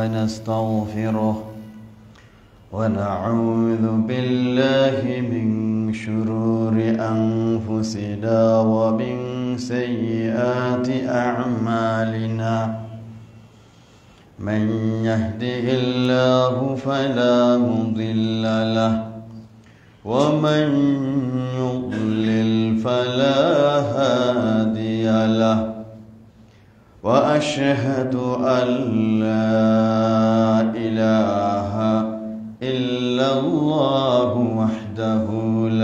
ونستغفره ونعوذ بالله من شرور أنفسنا ومن سيئات أعمالنا من يهده الله فلا مضل له ومن يضلل فلا هادي له وأشهد أن لا إله إلا الله وحده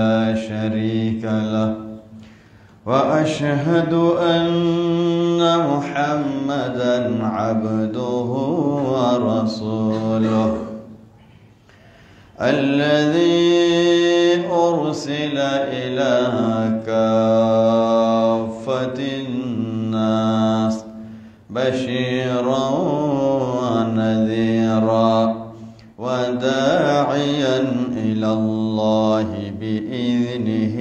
لا شريك له وأشهد أن محمدا عبده ورسوله الذي أرسل إلى كافة الناس بشيرا ونذيرا وداعيا إلى الله بإذنه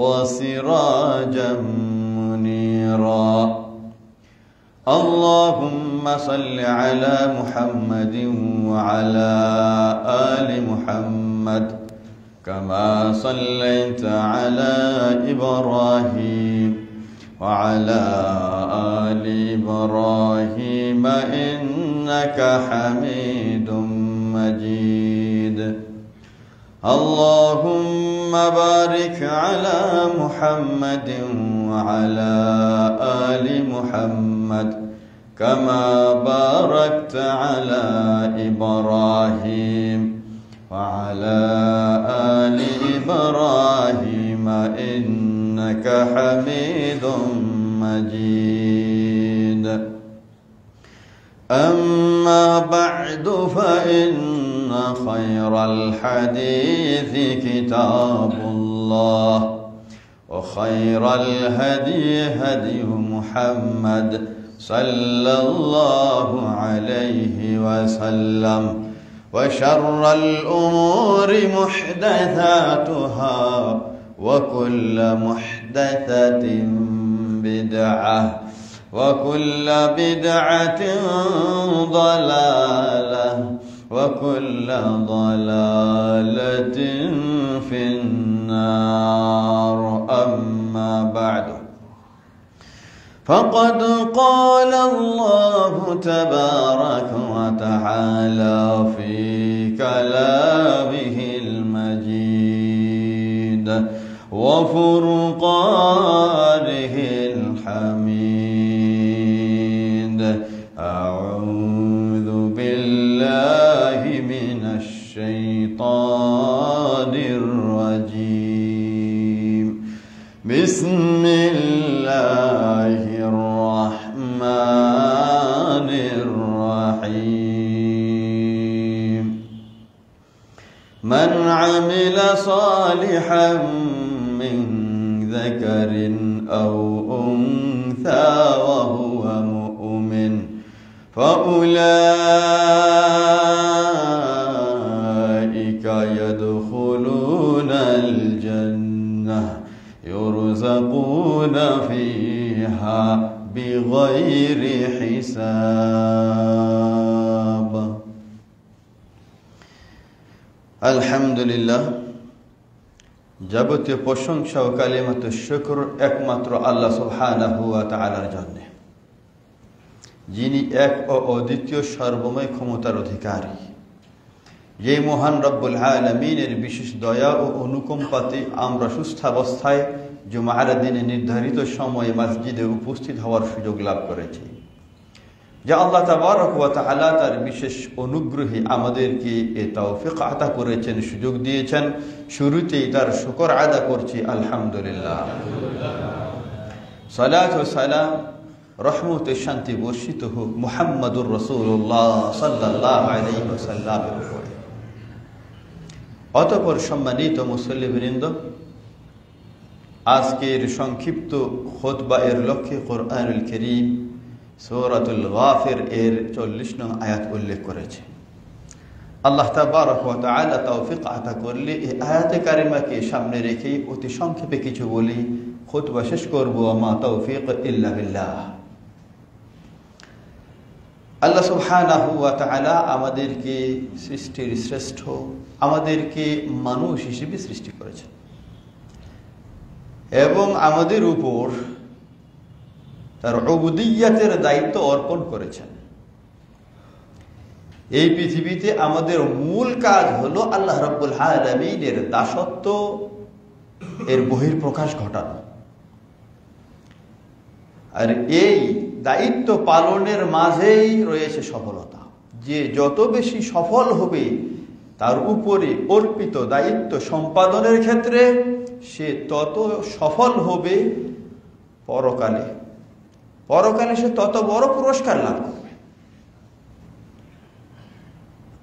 وسراجا منيرا اللهم صل على محمد وعلى آل محمد كما صليت على إبراهيم وعلى آل إبراهيم إنك حميد مجيد اللهم بارك على محمد وعلى آل محمد كما باركت على إبراهيم وعلى آل إبراهيم إنك حميد مجيد أما بعد فإن خير الحديث كتاب الله وخير الهدي هدي محمد صلى الله عليه وسلم وشر الأمور محدثاتها وكل محدثة بدعة وكل بدعة ضلالة وكل ضلالة في النار أما بعد فقد قال الله تبارك وتعالى في كلامه المجيد وفرقانه الحميد أعوذ بالله من الشيطان الرجيم بسم الله الرحمن الرحيم من عمل صالحا من ذكر أو أنثى وهو مؤمن فأولئك يدخلون الجنة يرزقون فيها بغير حساب الحمد لله যাবতীয় প্রশংসা ও কালিমাতু শুকর একমাত্র আল্লাহ সুবহানাহু ওয়া তাআলার জন্য, যিনি এক ও অদ্বিতীয় সর্বময় ক্ষমতার অধিকারী। এই মহান রব্বুল আলামিনের বিশেষ দয়া ও অনুকম্পাতে আমরা সুস্থাবস্থায় জুমার দিনে নির্ধারিত সময়ে মসজিদে উপস্থিত হওয়ার সুযোগ লাভ করেছি। যা আল্লাহ তাবারক ওয়া তাআলা তার বিশেষ অনুগ্রহে আমাদেরকে এই তৌফিক আতা করেছেন, সুযোগ দিয়েছেন। শুরুতেই তার শুকর আদা করছি আলহামদুলিল্লাহ। সালাত ও সালাম, রহমত ও শান্তি বর্ষিত হোক মুহাম্মদুর রাসূলুল্লাহ সাল্লাল্লাহু আলাইহি ওয়াসাল্লামের উপরে। অতঃপর সম্মানিত মুসল্লিবৃন্দ, আজকের সংক্ষিপ্ত খুতবা এর লক্ষ্যে কোরআনুল কারীম সূরাতুল গাফির এর 40 নং আয়াত উল্লেখ করেছে। আল্লাহ তাবারক ওয়া তাআলা তৌফিক আতা করলে এই আয়াতে কারিমাকে সামনে রেখে অতি সংক্ষেপে কিছু বলি, খুতবা শেষ করব। মা তৌফিক ইল্লা বিল্লাহ। আল্লাহ সুবহানাহু ওয়া তাআলা আমাদেরকে সৃষ্টির শ্রেষ্ঠ, আমাদেরকে মানুষ হিসেবে সৃষ্টি করেছেন এবং আমাদের উপর তার উবুদিয়্যাতের দায়িত্ব অর্পণ করেছেন। এই পৃথিবীতে আমাদের মূল কাজ হলো আল্লাহ রাব্বুল আলামিনের দাসত্ব এর বহিঃপ্রকাশ ঘটানো। আর এই দায়িত্ব পালনের মাঝেই রয়েছে সফলতা। যে যত বেশি সফল হবে তার উপরে অর্পিত দায়িত্ব সম্পাদনের ক্ষেত্রে, সে তত সফল হবে পরকালে। পরকালে সে তত বড় পুরস্কার লাভ করবে।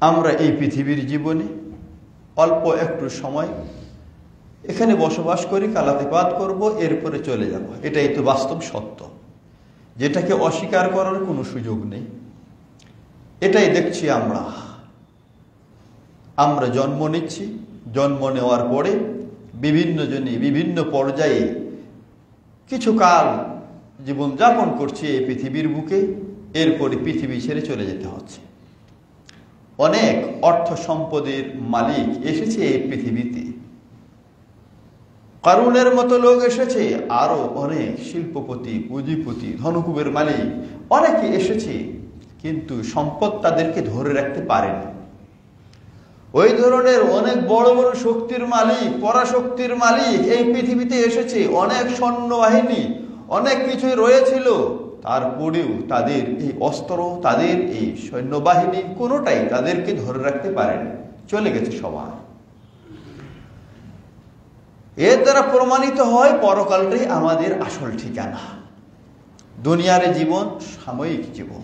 আমরা এই পৃথিবীর জীবনে অল্প একটু সময় এখানে বসবাস করি, কালাতিপাত করব, এরপরে চলে যাব। এটাই তো বাস্তব সত্য, যেটাকে অস্বীকার করার কোনো সুযোগ নেই। এটাই দেখছি আমরা জন্ম নিচ্ছি, জন্ম নেওয়ার পরে বিভিন্ন জনে বিভিন্ন পর্যায়ে কিছু কাল জীবনযাপন করছি এই পৃথিবীর বুকে, এরপরে পৃথিবী ছেড়ে চলে যেতে হচ্ছে। অনেক অর্থ সম্পদের মালিক এসেছে এই পৃথিবীতে, কারুনের মতো লোক এসেছে, আরো অনেক শিল্পপতি, পুঁজিপতি, ধনকুবের মালিক অনেকে এসেছে, কিন্তু সম্পদ তাদেরকে ধরে রাখতে পারেনি। ওই ধরনের অনেক বড় বড় শক্তির মালিক, পরাশক্তির মালিক এই পৃথিবীতে এসেছে, অনেক সৈন্যবাহিনী, অনেক কিছুই রয়েছিল, তারপরেও তাদের এই অস্ত্র, তাদের এই সৈন্যবাহিনী কোনোটাই তাদেরকে ধরে রাখতে পারেনি, চলে গেছে সবাই। এর দ্বারা প্রমাণিত হয় পরকালটাই আমাদের আসল ঠিকানা। দুনিয়ার জীবন সাময়িক জীবন।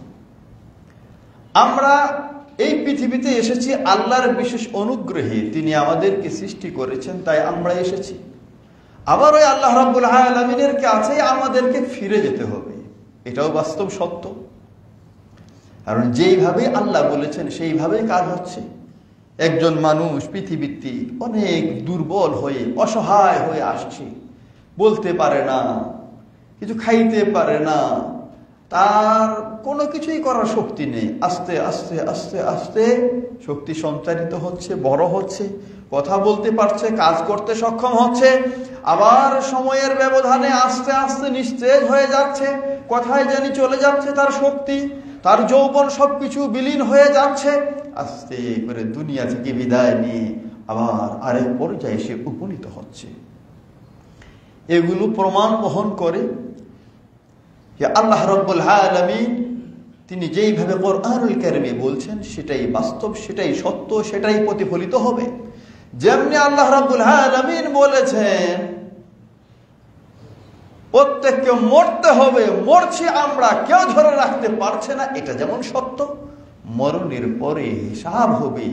আমরা এই পৃথিবীতে এসেছি আল্লাহর বিশেষ অনুগ্রহে, তিনি আমাদেরকে সৃষ্টি করেছেন, তাই আমরা এসেছি। আবার ওই আল্লাহ রাব্বুল আলামিনের কাছে আমাদেরকে ফিরে যেতে হবে, এটাও বাস্তব সত্য। কারণ যেইভাবে আল্লাহ বলেছেন সেইভাবেই কাজ হচ্ছে। একজন মানুষ পৃথিবীতে অনেক দুর্বল হয়ে, অসহায় হয়ে আসছে, বলতে পারে না, কিছু খাইতে পারে না, তার কোনো কিছুই করার শক্তি নেই। আস্তে আস্তে আস্তে আস্তে শক্তি সঞ্চারিত হচ্ছে, বড় হচ্ছে, কথা বলতে পারছে, কাজ করতে সক্ষম হচ্ছে, আবার সময়ের ব্যবধানে আস্তে আস্তে নিস্তেজ হয়ে যাচ্ছে, কোথায় জানি চলে যাচ্ছে তার শক্তি, তার যৌবন সবকিছু বিলীন হয়ে যাচ্ছে। আস্তে করে দুনিয়া থেকে বিদায় নিয়ে আবার আরেক পর্যায়ে সে উপনীত হচ্ছে। এগুলো প্রমাণ বহন করে যে আল্লাহ রাব্বুল আলামিন তিনি যেইভাবে কোরআনুল কারীমে বলছেন সেটাই বাস্তব, সেটাই সত্য, সেটাই প্রতিফলিত হবে। যেমনি আল্লাহ রাব্বুল আলামিন বলেছেন প্রত্যেককে মরতে হবে, মরছি আমরা, কেউ ধরে রাখতে পারছে না, এটা যেমন সত্য। মরণের পরে হিসাব হবে,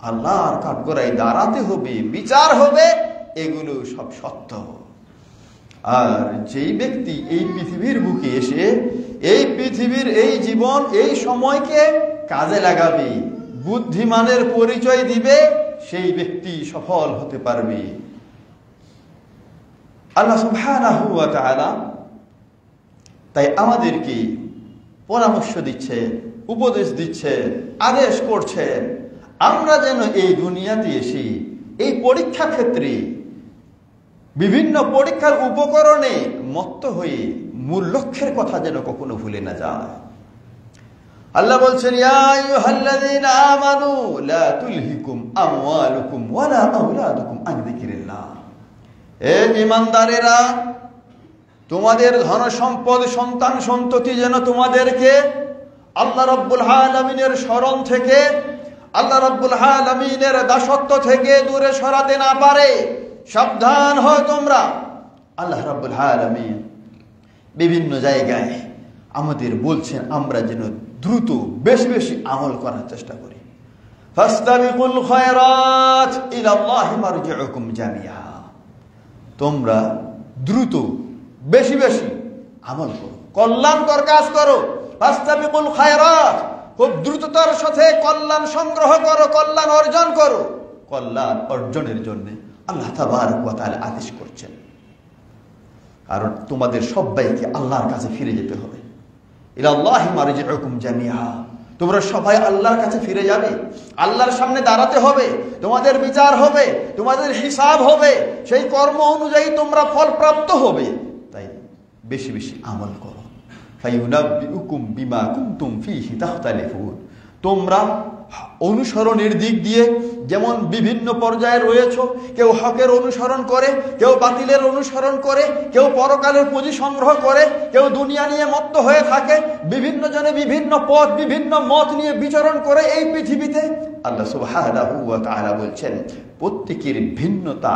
আল্লাহর কাঠগড়ায় দাঁড়াতে হবে, বিচার হবে, এগুলো সব সত্য। আর যেই ব্যক্তি এই পৃথিবীর বুকে এসে এই পৃথিবীর এই জীবন, এই সময়কে কাজে লাগাবে, বুদ্ধিমানের পরিচয় দিবে, সেই ব্যক্তি সফল হতে পারবে। আল্লাহ সুবহানাহু ওয়া তাআলা তাই আমাদেরকে পরামর্শ দিচ্ছে, উপদেশ দিচ্ছে, আদেশ করছে, আমরা যেন এই দুনিয়াতে এসে এই পরীক্ষা ক্ষেত্রে বিভিন্ন পরীক্ষার উপকরণে মত্ত হয়ে মূল লক্ষ্যের কথা যেন কখনো ভুলে না যায়। আল্লাহ বলছেন, ইয়া আইয়ুহাল্লাযীনা আমানু লা তুলহিকুম আমওয়ালুকুম ওয়ালা আওলাদুকুম আন যিকরিল্লাহ। হে ঈমানদারেরা, তোমাদের ধন সম্পদ, সন্তান সন্ততি যেন তোমাদেরকে আল্লাহ রাব্বুল আলামিনের শরণ থেকে, আল্লাহ রাব্বুল আলামিনের দাসত্ব থেকে দূরে সরাতে না পারে। সাবধান হয় তোমরা। আল্লাহ রাব্বুল আলামিন বিভিন্ন জায়গায় আমাদের বলছেন আমরা যেন দ্রুত বেশি বেশি আমল করার চেষ্টা করি। ফাস্তাবিকুল খায়রাত ইলাল্লাহি মারজিউকুম জামিআ। তোমরা দ্রুত বেশি বেশি আমল করো, কল্যাণকর কাজ করো। ফাস্তাবিকুল খায়রাত, খুব দ্রুততার সাথে কল্যাণ সংগ্রহ করো, কল্যাণ অর্জন করো। কল্যাণ অর্জনের জন্য আল্লাহ তাবারক ওয়া তাআলা আদেশ করছেন। কারণ তোমাদের সবাইকে আল্লাহর কাছে ফিরে যেতে হবে। ইলাল্লাহি মারজিউকুম জামিআ। তোমরা সবাই আল্লাহর কাছে ফিরে যাবে, আল্লাহর সামনে দাঁড়াতে হবে, তোমাদের বিচার হবে, তোমাদের হিসাব হবে, সেই কর্ম অনুযায়ী তোমরা ফলপ্রাপ্ত হবে। তাই বেশি বেশি আমল করো। ফায়ুনাব্বিউকুম বিমা কুনতুম ফীহি তাখতালিফুন। তোমরা অনুসরণের দিক দিয়ে যেমন বিভিন্ন পর্যায়ে রয়েছো, কেউ হকের অনুসরণ করে, কেউ বাতিলের অনুসরণ করে, কেউ পরকালের পুঁজি সংগ্রহ করে, কেউ দুনিয়া নিয়ে মত্ত হয়ে থাকে, বিভিন্ন জনে বিভিন্ন পথ বিভিন্ন মত নিয়ে বিচরণ করে এই পৃথিবীতে। আল্লাহ সুবহানাহু ওয়া তাআলা বলছেন প্রত্যেকের ভিন্নতা,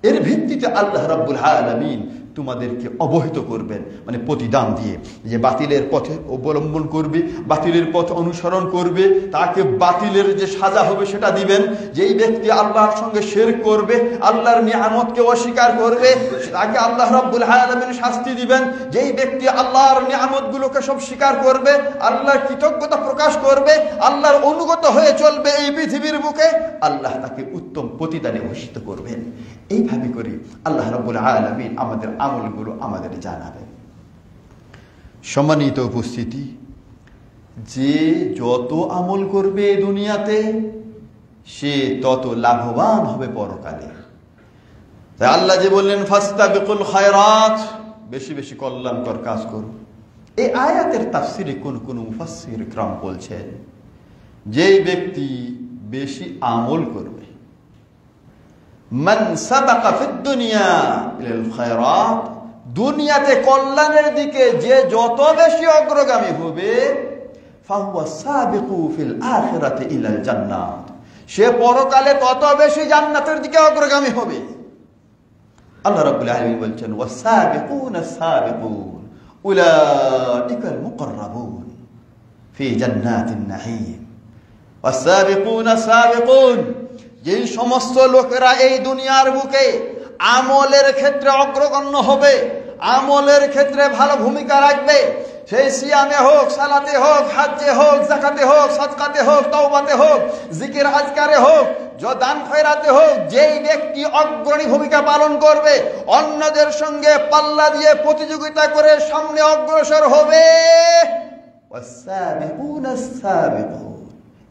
এর ভিত্তিতে আল্লাহ রাব্বুল আলামিন তোমাদেরকে অবহিত করবেন, মানে প্রতিদান দিয়ে। যে বাতিলের পথে অবলম্বন করবে, বাতিলের পথ অনুসরণ করবে, তাকে বাতিলের যে সাজা হবে সেটা দিবেন। যেই ব্যক্তি আল্লাহর সঙ্গে শিরক করবে, আল্লাহর নিয়ামতকে অস্বীকার করবে, তাকে আল্লাহ রাব্বুল আলামিন শাস্তি দিবেন। যেই ব্যক্তি আল্লাহর নিয়ামতগুলোকে সব স্বীকার করবে, আল্লাহর কৃতজ্ঞতা প্রকাশ করবে, আল্লাহর অনুগত হয়ে চলবে এই পৃথিবীর বুকে, আল্লাহ তাকে উত্তম প্রতিদানে ভূষিত করবেন। এইভাবে করে আল্লাহ রাব্বুল আলামিন আমাদের আমলগুলো আমাদের জানাবেন। সম্মানিত উপস্থিতি, যে যত আমল করবে দুনিয়াতে সে তত লাভবান হবে পরকালে। তাই আল্লাহ যে বললেন ফাস্তাবিকুল খায়রাত, বেশি বেশি কল্যাণকর কাজ করো। এই আয়াতের তাফসিরে কোন কোন মুফাসসির کرام বলছেন, যেই ব্যক্তি বেশি আমল করবে, মান সাবাকা ফিদ দুনিয়া ইলাল খায়রাত, দুনিয়াতে কল্যাণের দিকে যে যত বেশি অগ্রগামী হবে, ফাহুয়া সাবিকু ফিল আখিরাতি ইলাল জান্নাত, সে পরকালে তত বেশি জান্নাতের দিকে অগ্রগামী হবে। আল্লাহ রাব্বুল আলামিন বলছেন ওয়াসাবিকুনাস সাবিকুন উলাইকাল মুকাররাবুন ফি জান্নাতিন নাঈম। ওয়াসাবিকুনাস সাবিকুন, যেই সমস্ত লোকেরা এই দুনিয়ার বুকে আমলের ক্ষেত্রে অগ্রগণ্য হবে, আমলের ক্ষেত্রে ভালো ভূমিকা রাখবে, সেই সিয়ামে হোক, সালাতে হোক, হাজ্জে হোক, যাকাতে হোক, সাদকাতে হোক, তওবাতে হোক, জিকির আজকারে হোক, দান খয়রাতে হোক, যেই ব্যক্তি অগ্রণী ভূমিকা পালন করবে, অন্যদের সঙ্গে পাল্লা দিয়ে প্রতিযোগিতা করে সামনে অগ্রসর হবে, ওয়াসাবিকুনাস সাবিকুন,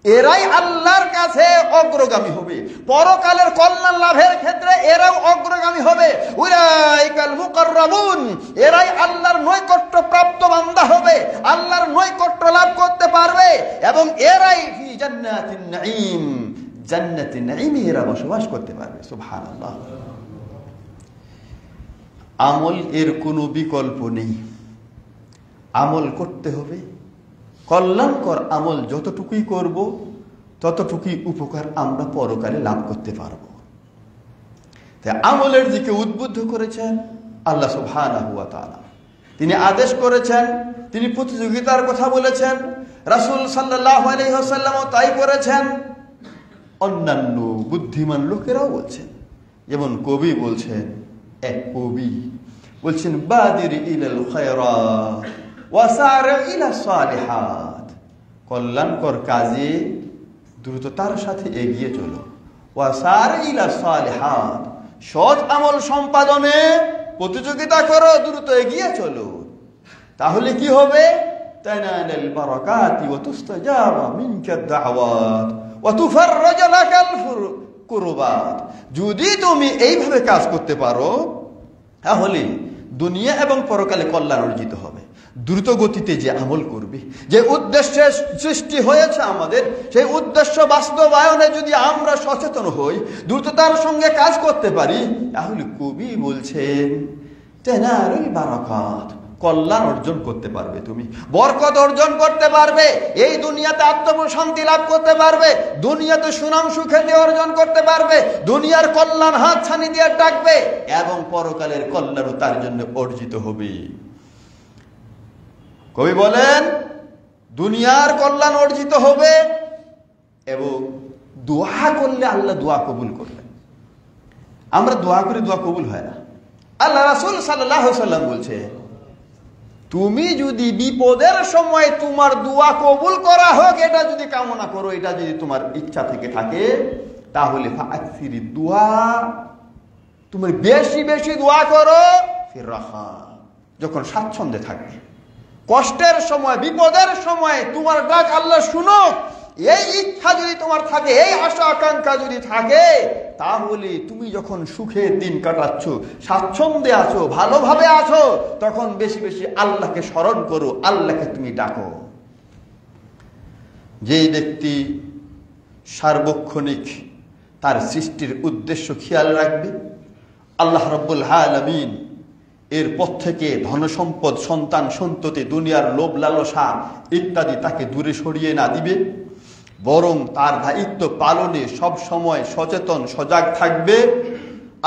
এরাই আল্লাহর কাছে অগ্রগামী হবে, পরকালের কল্যাণ লাভের ক্ষেত্রে এরাও অগ্রগামী হবে। উলাইকাল মুকাররাবুন, এরাই আল্লাহর নৈকট্য প্রাপ্ত বান্দা হবে, আল্লাহর নৈকট্য লাভ করতে পারবে, এবং এরাই ফি জান্নাতিন নাঈম, জান্নাতিন নাঈমে এরা বসবাস করতে পারবে। সুবহানাল্লাহ। আমল এর কোনো বিকল্প নেই, আমল করতে হবে। কল্যাণকর আমল যতটুকুই করব ততটুকুই উপকার আমরা পরকালে লাভ করতে পারব। তাই আমলের দিকে উদ্বুদ্ধ করেছেন আল্লাহ সুবহানাহু ওয়া তাআলা। তিনি আদেশ করেছেন, তিনি প্রতিযোগিতার কথা বলেছেন, রাসূল সাল্লাল্লাহু আলাইহি ওয়াসাল্লামও তাই করেছেন, অন্যান্য বুদ্ধিমান লোকেরাও বলছেন। যেমন কবি বলছেন, এক কবি বলছেন বাদির ইলাল খায়রাত ওয়াসার ইলা সালিহাত, কল্যাণকর কাজে দ্রুততার সাথে এগিয়ে চলো, ওয়াসার ইলা সালিহাত, সৎ আমল সম্পাদনে প্রতিযোগিতা করো, দ্রুত এগিয়ে চলো। তাহলে কি হবে? তানালাল বারাকাতি ওয়া তুস্তাজাবা মিনকা দাওয়াত ওয়া তুফররাজ লাকাল কুরবাত। যদি তুমি এইভাবে কাজ করতে পারো তাহলে দুনিয়া এবং পরকালে কল্যাণ অর্জিত হবে। দ্রুত গতিতে যে আমল করবে, যে উদ্দেশ্যে সৃষ্টি হয়েছে আমাদের, সেই উদ্দেশ্য বাস্তবায়নে যদি আমরা সচেতন হই, দ্রুততার সঙ্গে কাজ করতে পারি, তাহলে কবি বলছেন তানালুল বারাকাত, কল্যাণ অর্জন করতে পারবে, তুমি বরকত অর্জন করতে পারবে, এই দুনিয়াতে আত্মপ্রশান্তি লাভ করতে পারবে, দুনিয়াতে সুনাম সুখ্যাতি অর্জন করতে পারবে, দুনিয়ার কল্যাণ হাতছানি দিয়ে ডাকবে, এবং পরকালের কল্যাণও তার জন্য অর্জিত হবে। কবি বলেন দুনিয়ার কল্যাণ অর্জিত হবে এবং দোয়া করলে আল্লাহ দোয়া কবুল করবেন। আমরা দোয়া করি, দোয়া কবুল হয় না। আল্লাহ রাসূল সাল্লাল্লাহু আলাইহি ওয়াসাল্লাম বলছে, তুমি যদি বিপদের সময় তোমার দোয়া কবুল করা হোক এটা যদি কামনা করো, এটা যদি তোমার ইচ্ছা থেকে থাকে, তাহলে ফাকসিরি দোয়া, তুমি বেশি বেশি দোয়া করো, ফির রাখা, যখন স্বাচ্ছন্দ্যে থাকবে, কষ্টের সময়, বিপদের সময় তোমার ডাক আল্লাহ শুনুক, এই ইচ্ছা যদি তোমার থাকে, এই আশা আকাঙ্ক্ষা যদি থাকে, তাহলে তুমি যখন সুখের দিন কাটাচ্ছ, স্বাচ্ছন্দ্যে আছো, ভালোভাবে আছো, তখন বেশি বেশি আল্লাহকে স্মরণ করো, আল্লাহকে তুমি ডাকো। যেই ব্যক্তি সার্বক্ষণিক তার সৃষ্টির উদ্দেশ্য খেয়াল রাখবে, আল্লাহ রাব্বুল আলামিন এর পথ থেকে ধনসম্পদ, সন্তান সন্ততি, দুনিয়ার লোভ লালসা ইত্যাদি তাকে দূরে সরিয়ে না দিবে, বরং তার দায়িত্ব পালনে সব সময় সচেতন সজাগ থাকবে।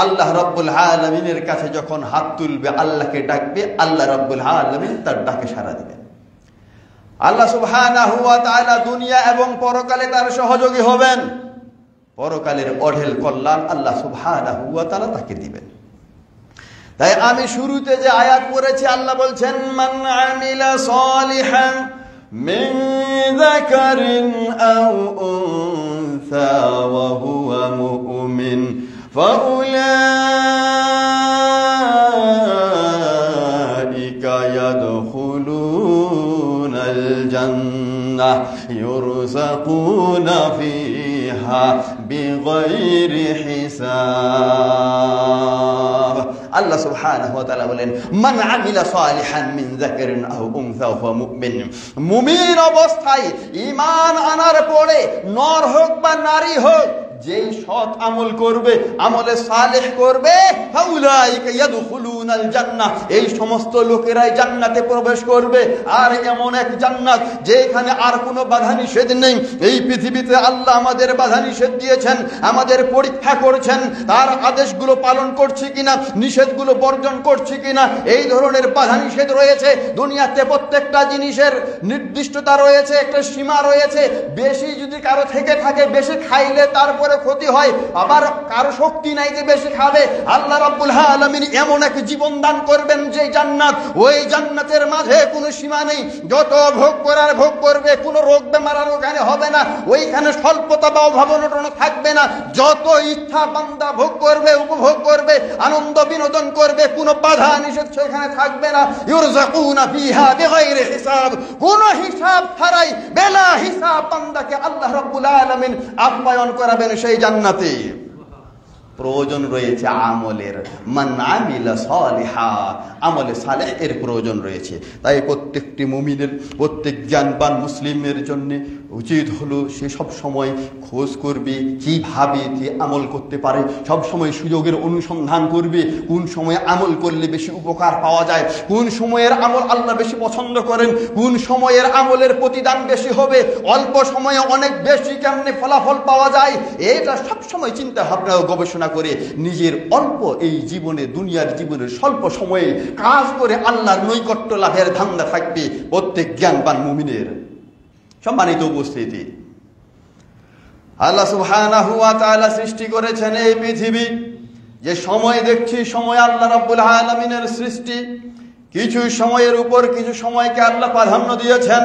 আল্লাহ রাব্বুল আলামিনের কাছে যখন হাত তুলবে, আল্লাহকে ডাকবে, আল্লাহ রাব্বুল আলামিন তার ডাকে সাড়া দিবেন। আল্লাহ সুবহানাহু ওয়া তাআলা দুনিয়া এবং পরকালে তার সহযোগী হবেন। পরকালের অঢেল কল্যাণ আল্লাহ সুবহানাহু ওয়া তাআলা তাকে দিবেন। তাই আমি শুরুতে যে আয়াত পড়েছি, আল্লাহ বলছেন মান আমিলা সালিহান মিন যাকারিন আও উনসা ওয়া হুয়া মুমিন ফাউলাইকা ইয়াদখুলুনাল জান্নাহ ইউরযাকুনা ফিহা বিগাইরি হিসাব। আল্লাহ সুবহানাহু ওয়া তাআলা বলেন মান আমিলা সালিহান মিন যাকারিন আও উনসা ওয়া মুমিন, মুমিন অবস্থায় ঈমান আনার পরে নর হোক বা নারী হোক, যেই সৎ আমল করবে, আমলে সালেহ করবে, ফাউলাইকা ইয়াদখুলুনাল জান্নাহ, এই সমস্ত লোকেরাই জান্নাতে প্রবেশ করবে। আর এমন এক জান্নাত যেখানে আর কোনো বাধা নিষেধ নেই। এই পৃথিবীতে আল্লাহ আমাদের বাধা নিষেধ দিয়েছেন, আমাদের পরীক্ষা করছেন, তার আদেশগুলো পালন করছি কিনা, নিষেধগুলো বর্জন করছি কিনা, এই ধরনের বাধা নিষেধ রয়েছে। দুনিয়াতে প্রত্যেকটা জিনিসের নির্দিষ্টতা রয়েছে, একটা সীমা রয়েছে। বেশি যদি কারো থেকে থাকে, বেশি খাইলে তারপরে ক্ষতি হয়, আবার কারো শক্তি নাই যে বেশি খাবে। আল্লাহ রাব্বুল আলামিন এমন এক জীবন দান করবেন যে জান্নাত, ওই জান্নাতের মাঝে কোনো সীমা নেই। যত ভোগ করার ভোগ করবে, কোনো রোগ বেমার আর ওখানে হবে না, ওইখানে স্বল্পতা বা অভাব অনটন থাকবে না। যত ইচ্ছা বান্দা ভোগ করবে, উপভোগ করবে, আনন্দ বিনোদন করবে, কোনো বাধা নিষেধ সেখানে থাকবে না। ইউরযাকুনা ফিহা বিগাইরি হিসাব, কোনো হিসাব ছাড়াই বেলা হিসাব বান্দাকে আল্লাহ রাব্বুল আলামিন আপ্যায়ন করাবেন সেই জান্নাতে। প্রয়োজন রয়েছে আমলের, মান আমিলা সালিহা, আমলে সালেহ এর প্রয়োজন রয়েছে। তাই প্রত্যেকটি মুমিনের, প্রত্যেক জ্ঞানবান মুসলিমের জন্য উচিত হলো সে সব সময় খোঁজ করবে কিভাবে যে আমল করতে পারে, সব সময় সুযোগের অনুসন্ধান করবে, কোন সময় আমল করলে বেশি উপকার পাওয়া যায়, কোন সময়ের আমল আল্লাহ বেশি পছন্দ করেন, কোন সময়ের আমলের প্রতিদান বেশি হবে, অল্প সময়ে অনেক বেশি কেমনে ফলাফল পাওয়া যায়, এটা সব সময় চিন্তা ভাবনা ও গবেষণা করে নিজের অল্প এই জীবনে, দুনিয়ার জীবনের স্বল্প সময়ে কাজ করে আল্লাহর নৈকট্য লাভের ধান্দা থাকবে প্রত্যেক জ্ঞানবান মুমিনের। সম্মানিত উপস্থিতি, আল্লাহ সুবহানাহু ওয়া তাআলা সৃষ্টি করেছেন এই পৃথিবী। যে সময় দেখছি, সময় আল্লাহ রাব্বুল আলামিনের সৃষ্টি। কিছু সময়ের উপর কিছু সময়কে আল্লাহ প্রাধান্য দিয়েছেন,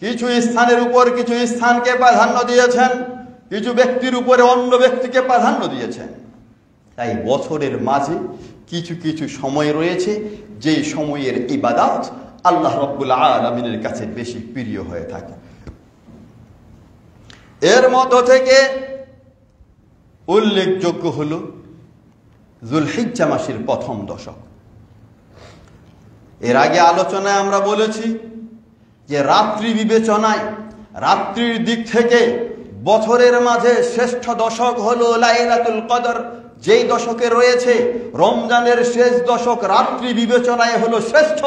কিছু স্থানের উপর কিছু স্থানকে প্রাধান্য দিয়েছেন, কিছু ব্যক্তির উপরে অন্য ব্যক্তিকে প্রাধান্য দিয়েছেন। তাই বছরের মাঝে কিছু কিছু সময় রয়েছে যে সময়ের ইবাদত আল্লাহ রাব্বুল আলামিনের কাছে বেশি প্রিয় হয়ে থাকে। এর মধ্য থেকে উল্লেখযোগ্য হলো যুলহিজ্জা মাসের প্রথম দশক। এর আগে আলোচনায় আমরা বলেছি যে রাত্রি বিবেচনায়, রাত্রির দিক থেকে বছরের মাঝে শ্রেষ্ঠ দশক হলো লাইলাতুল কদর। যেই দশকে রয়েছে রমজানের শেষ দশক, রাত্রি বিবেচনায় হলো শ্রেষ্ঠ,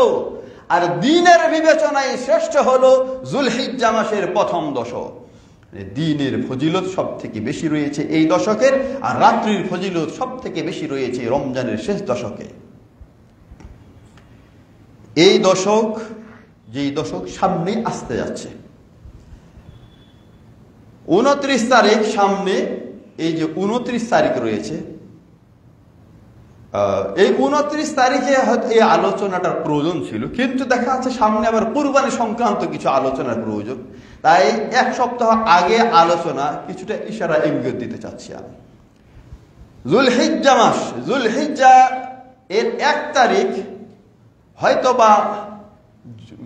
আর দিনের বিবেচনায় শ্রেষ্ঠ হলো যুলহিজ্জা মাসের প্রথম দশক। দিনের ফজিলত সব থেকে বেশি রয়েছে এই দশকের, আর রাত্রির ফজিলত সব থেকে বেশি রয়েছে রমজানের শেষ দশকে। এই দশক, যেই দশক সামনে আসতে যাচ্ছে, 29 তারিখ সামনে, এই যে 29 তারিখ রয়েছে, এই 29 তারিখে হয়তো এই আলোচনাটার প্রয়োজন ছিল, কিন্তু দেখা যাচ্ছে সামনে আবার কুরবানি সংক্রান্ত কিছু আলোচনার প্রয়োজন। তাই এক সপ্তাহ আগে আলোচনা কিছুটা ইশারা ইঙ্গিত দিতে চাচ্ছি আমি। যুলহিজ্জা মাস, যুলহিজ্জা এর 1 তারিখ হয়তো বা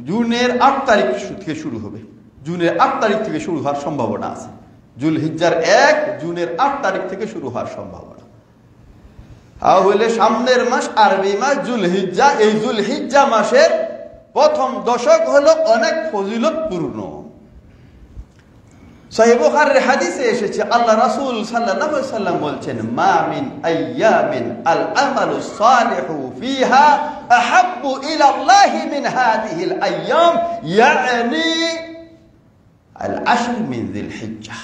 জুনের 8 তারিখ থেকে শুরু হবে। জুনের 8 তারিখ থেকে শুরু হওয়ার সম্ভাবনা আছে। জুলহিজ্জার 1 জুনের 8 তারিখ থেকে শুরু হওয়ার সম্ভাবনা। তাহলে সামনের মাস আরবি মাস জুলহিজ্জা। এই জুলহিজ্জা মাসের প্রথম দশক হলো অনেক ফজিলতপূর্ণ। সহিহ বুখারীর হাদিসে এসেছে, আল্লাহ রাসূল সাল্লাল্লাহু আলাইহি ওয়াসাল্লাম বলছেন, মা মিন আইয়ামিন আল আমালু সালিহু ফিহা আহাব্বু ইলা আল্লাহি মিন হাযিহিল আইয়াম, ইয়ানি আল আশর মিন যিলহিজ্জাহ।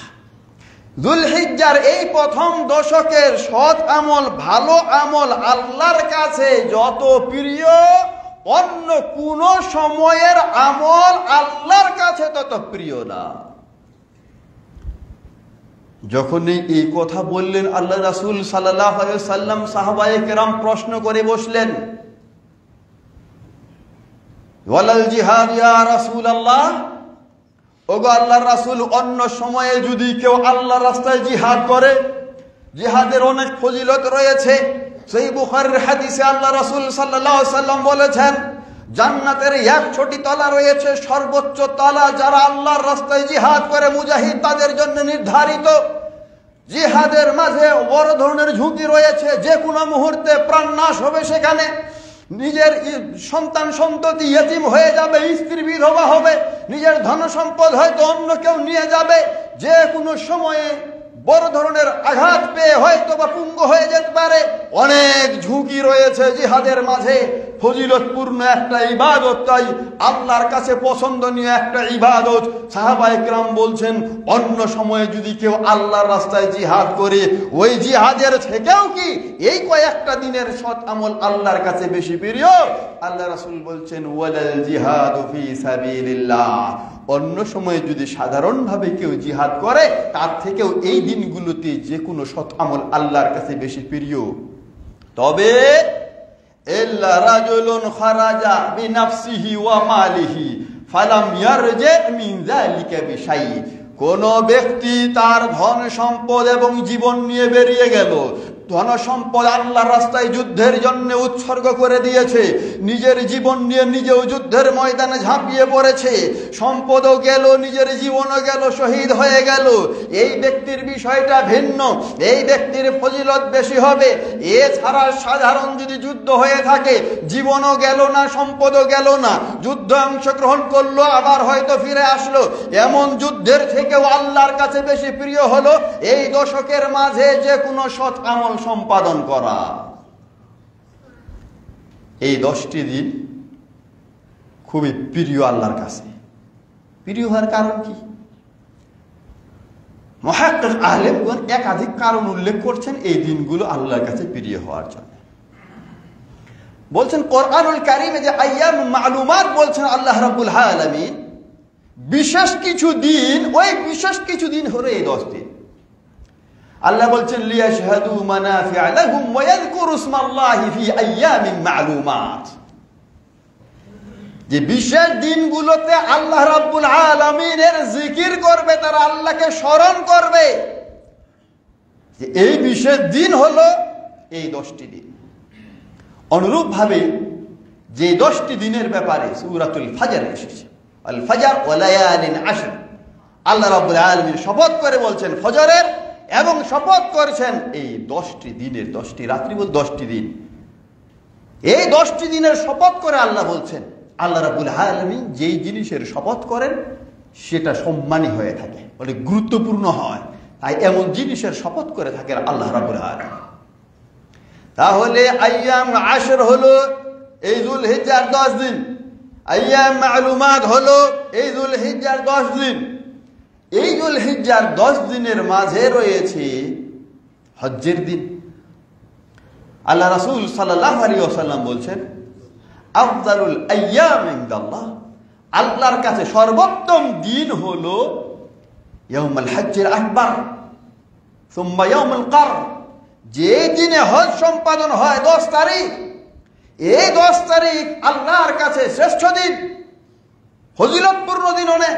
যুলহিজ্জার এই প্রথম দশকের সৎ আমল, ভালো আমল আল্লাহর কাছে যত প্রিয়, অন্য কোন সময়ের আমল আল্লাহর কাছে তত প্রিয় না। যখনই এই কথা বললেন আল্লাহ রাসূল সাল্লাল্লাহু আলাইহি ওয়াসাল্লাম, সাহাবায়ে কেরাম প্রশ্ন করে বসলেন, ওয়ালাল জিহাদ ইয়া রাসূলুল্লাহ, ওগো আল্লাহর রাসূল, অন্য সময়ে যদি কেউ আল্লাহর রাস্তায় জিহাদ করে, জিহাদের অনেক ফজিলত রয়েছে। সহিহ বুখারীর হাদিসে আল্লাহ রাসূল সাল্লাল্লাহু আলাইহি ওয়াসাল্লাম বলেছেন, জান্নাতের 100টি তলা রয়েছে, সর্বোচ্চ তলা যারা আল্লাহর রাস্তায় জিহাদ করে মুজাহিদ তাদের জন্য নির্ধারিত। জিহাদের মাঝে বড় ধরনের ঝুঁকি রয়েছে, যে কোনো মুহূর্তে প্রাণ নাশ হবে সেখানে। নিজের সন্তান সন্ততি ইয়েতিম হয়ে যাবে, স্ত্রী বিধবা হবে, নিজের ধন সম্পদ হয়তো অন্য কেউ নিয়ে যাবে, যে কোনো সময়ে বড় ধরনের আঘাত পেয়ে হয়তো বা পুঙ্গ হয়ে যেতে পারে। অনেক ঝুঁকি রয়েছে জিহাদের মাঝে। ফজিলতপূর্ণ একটা ইবাদত, তাই আল্লাহর কাছে পছন্দনীয় একটা ইবাদত। সাহাবায়ে কেরাম বলছেন, অন্য সময়ে যদি কেউ আল্লাহর রাস্তায় জিহাদ করে, ওই জিহাদের থেকেও কি এই কয়েকটা দিনের সৎ আমল আল্লাহর কাছে বেশি প্রিয়? আল্লাহ রাসূল বলছেন, ওয়ালাল জিহাদু ফি সাবিলিল্লাহ, অন্য সময়ে যদি সাধারণভাবে কেউ জিহাদ করে, তার থেকেও এই দিনগুলোতে যে কোনো সৎ আমল আল্লাহর কাছে বেশি প্রিয়। তবে ইল্লা রাজুলুন খারাজা বিনাফসিহি ওয়া মালিহি ফালাম ইয়ারজি মিন যালিকা বিশাই, কোন ব্যক্তি তার ধন সম্পদ এবং জীবন নিয়ে বেরিয়ে গেল, ধন সম্পদ আল্লাহর রাস্তায় যুদ্ধের জন্য উৎসর্গ করে দিয়েছে, নিজের জীবন নিয়ে নিজেও যুদ্ধের ময়দানে ঝাঁপিয়ে পড়েছে, সম্পদও গেল, নিজের জীবনও গেল, শহীদ হয়ে গেল, এই ব্যক্তির বিষয়টা ভিন্ন, এই ব্যক্তির ফজিলত বেশি হবে। এছাড়া সাধারণ যদি যুদ্ধ হয়ে থাকে, জীবনও গেল না, সম্পদও গেল না, যুদ্ধ অংশগ্রহণ করলো, আবার হয়তো ফিরে আসলো, এমন যুদ্ধের থেকেও আল্লাহর কাছে বেশি প্রিয় হলো এই দশকের মাঝে যে কোনো সৎ আমল সম্পাদন করা। এই 10টি দিন খুবই প্রিয় আল্লাহর কাছে। প্রিয় হওয়ার কারণ কি? মুহাক্কিক আলেমগণ একাধিক কারণ উল্লেখ করছেন এই দিনগুলো আল্লাহর কাছে প্রিয় হওয়ার জন্য। বলছেন কোরআনুল কারীমে যে আইয়াম মালুমাত বলছেন আল্লাহ রাব্বুল আলামিন, বিশেষ কিছু দিন, ওই বিশেষ কিছু দিন হলো এই 10 দিন। আল্লাহ বলছেন, লিয়াশহাদু মানাফিআ লাহুম ওয়া ইয়াযকুরু ইসমাল্লাহি ফি আইয়ামিন মা'লুমাত, যে বিশেষ দিনগুলোতে আল্লাহ রাব্বুল আলামিনের জিকির করবে, তারা আল্লাহকে স্মরণ করবে। যে এই বিশেষ দিন হলো এই 10টি দিন। অনুরূপভাবে যে 10টি দিনের ব্যাপারে সূরাতুল ফজর এসেছে, আল ফজর ওয়া লায়ালিন আশর, আল্লাহ রাব্বুল আলামিন শপথ করে বলছেন ফজরের, এবং শপথ করেছেন এই 10টি দিনের, 10টি রাত্রি বল 10টি দিন। এই 10টি দিনের শপথ করে আল্লাহ বলছেন, আল্লাহ রাব্বুল আলামিন যেই জিনিসের শপথ করেন সেটা সম্মানী হয়ে থাকে, অনেক গুরুত্বপূর্ণ হয়, তাই এমন জিনিসের শপথ করে থাকেন আল্লাহ রাব্বুল আলামিন। তাহলে আইয়াম আশর হলো এই যুলহিজ্জার 10 দিন, আইয়াম মা'লুমাত হলো এই যুলহিজ্জার 10 দিন। এই যুলহিজ্জার 10 দিনের মাঝে রয়েছে হজ্জের দিন। আল্লাহ রাসূল সাল্লাল্লাহু আলাইহি ওয়াসাল্লাম বলছেন, আফদালুল আইয়াম ইনদাল্লাহ, আল্লাহর কাছে সর্বোত্তম দিন হলো ইয়াউমুল হজ্জের আকবার সুম্মা ইয়াউমুল কার, যে দিনে হজ সম্পাদন হয় 10 তারিখ, এই 10 তারিখ আল্লাহর কাছে শ্রেষ্ঠ দিন, ফজিলতপূর্ণ দিন অনেক।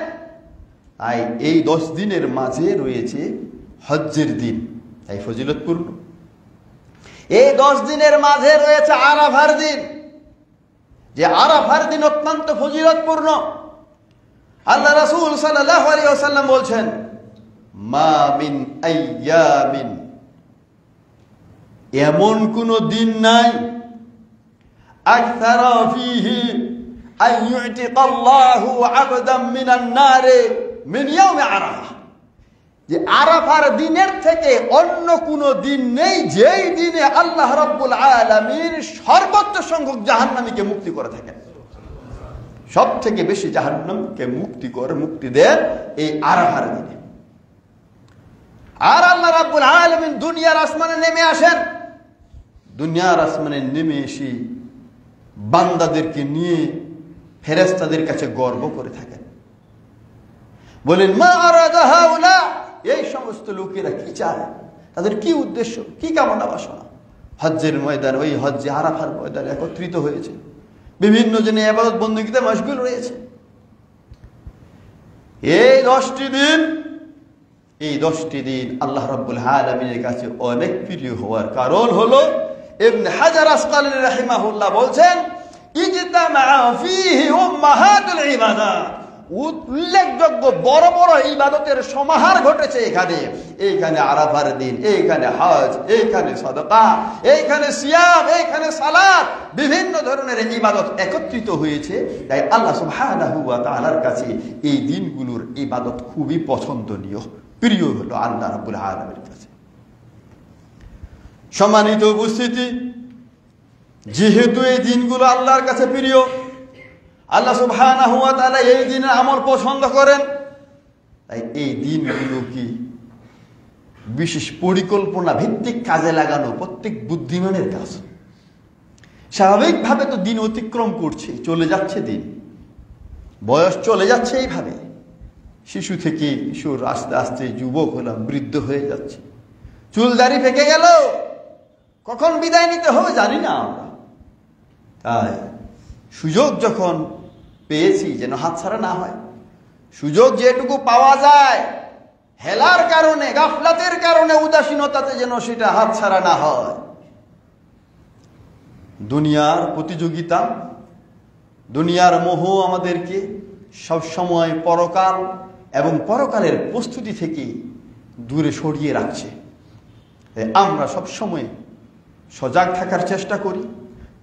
তাই এই 10 দিনের মাঝে রয়েছে হজ্জের দিন, তাই ফজিলতপূর্ণ। এই 10 দিনের মাঝে রয়েছে আরাফার দিন, যে আরাফার দিন অত্যন্ত ফজিলতপূর্ণ। আল্লাহ রাসূল সাল্লাল্লাহু আলাইহি ওয়াসাল্লাম বলছেন, মা মিন আইয়ামিন, এমন কোন দিন নাই আকসারা ফীহি আন ইউতিকাল্লাহু আবদাম মিনান নারে মিন ইয়াউমি আরাফা, যে আরাফার দিনের থেকে অন্য কোন দিন নেই যেই দিনে আল্লাহ রাব্বুল আলামিন সর্বোচ্চ সংখ্যক জাহান্নামীকে মুক্তি করে থাকেন। সব থেকে বেশি জাহান্নামকে মুক্তি দেন এই আরাফার দিনে। আর আল্লাহ রাব্বুল আলামিন দুনিয়ার আসমানে নেমে আসেন। দুনিয়ার আসমানে নেমে এসে বান্দাদেরকে নিয়ে ফেরেশতাদের কাছে গর্ব করে থাকেন, বলেন, মা আরাদা হাউলা, এই সমস্ত লোকেরা কি চায়, তাদের কি উদ্দেশ্য, কি কামনা বাসনা। হজ্জের ময়দান, ওই হজ্জে আরাফার ময়দানে একত্রিত হয়েছে, বিভিন্ন জনে ইবাদত বন্দেগীতে মশগুল রয়েছে। এই 10টি দিন আল্লাহ রাব্বুল আলামিনের কাছে অনেক প্রিয় হওয়ার কারণ হলো, ইবনে হাজার আসকালানী রাহিমাহুল্লাহ বলছেন, ইজতামা ফীহি উম্মাহাতুল ইবাদাত, উল্লেখযোগ্য বড় বড় ইবাদতের সমাহার ঘটেছে এইখানে আরাফার দিন, এইখানে হজ, এইখানে সাদাকা, এইখানে সিয়াম, এইখানে সালাত, বিভিন্ন ধরনের ইবাদত একত্রিত হয়েছে। তাই আল্লাহ সুবহানাহু ওয়া তাআলার কাছে এই দিনগুলোর ইবাদত খুবই পছন্দনীয়, প্রিয় হলো আল্লাহ রাব্বুল আলামিনের কাছে। সম্মানিত উপস্থিতি, যেহেতু এই দিনগুলো আল্লাহর কাছে প্রিয়, আল্লাহ সুবহানাহু ওয়া তাআলা এই দিনের আমল পছন্দ করেন, তাই এই দিনগুলো কি বিশেষ পরিকল্পনা ভিত্তিক কাজে লাগানো প্রত্যেক বুদ্ধিমানের কাজ। স্বাভাবিকভাবে তো দিন অতিক্রম করছে, চলে যাচ্ছে দিন, বয়স চলে যাচ্ছে এইভাবে, শিশু থেকে কিশোর, আস্তে আস্তে যুবক হলাম, বৃদ্ধ হয়ে যাচ্ছে, চুল দাড়ি পেকে গেল, কখন বিদায় নিতে হবে জানি না আমরা। তাই সুযোগ যখন পেয়েছি যেন হাতছাড়া না হয়। সুযোগ যেটুকু পাওয়া যায়, হেলার কারণে, গাফলাতের কারণে, উদাসীনতাতে যেন সেটা হাতছাড়া না হয়। দুনিয়ার প্রতিযোগিতা, দুনিয়ার মোহ আমাদেরকে সবসময় পরকাল এবং পরকালের প্রস্তুতি থেকে দূরে সরিয়ে রাখছে। আমরা সবসময় সজাগ থাকার চেষ্টা করি।